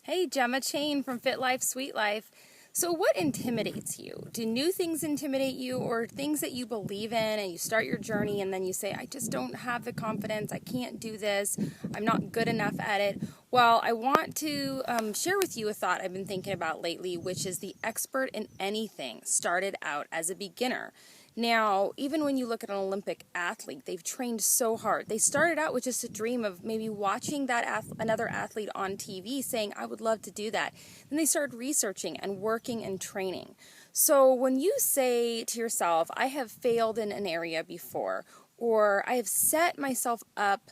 Hey, Gemma Chain from Fit Life, Sweet Life. So what intimidates you? Do new things intimidate you, or things that you believe in and you start your journey and then you say, I just don't have the confidence, I can't do this, I'm not good enough at it? Well, I want to share with you a thought I've been thinking about lately, which is the expert in anything started out as a beginner. Now, even when you look at an Olympic athlete, they've trained so hard. They started out with just a dream of maybe watching that another athlete on TV saying, I would love to do that. Then they started researching and working and training. So when you say to yourself, I have failed in an area before, or I have set myself up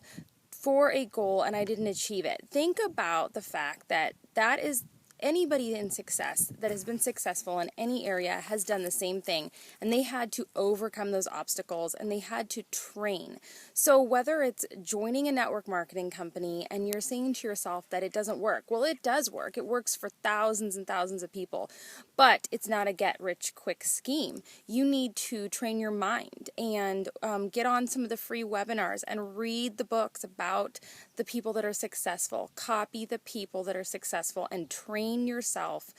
for a goal and I didn't achieve it, think about the fact that that is anybody in success that has been successful in any area has done the same thing, and they had to overcome those obstacles and they had to train. So whether it's joining a network marketing company and you're saying to yourself that it doesn't work, well, it does work. It works for thousands and thousands of people, but it's not a get rich quick scheme. You need to train your mind and get on some of the free webinars and read the books about the people that are successful, copy the people that are successful, and train yourself.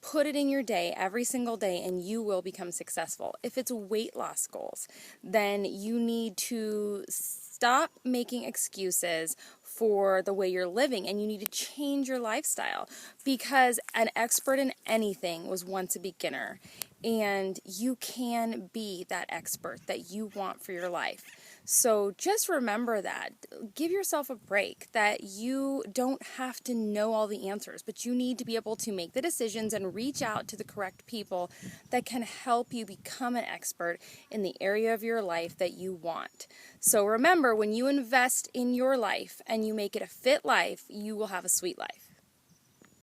Put it in your day every single day and you will become successful. If it's weight loss goals, then you need to stop making excuses for the way you're living and you need to change your lifestyle, because an expert in anything was once a beginner, and you can be that expert that you want for your life. So just remember that. Give yourself a break, that you don't have to know all the answers, but you need to be able to make the decisions and reach out to the correct people that can help you become an expert in the area of your life that you want. So remember, when you invest in your life and you make it a fit life, you will have a sweet life.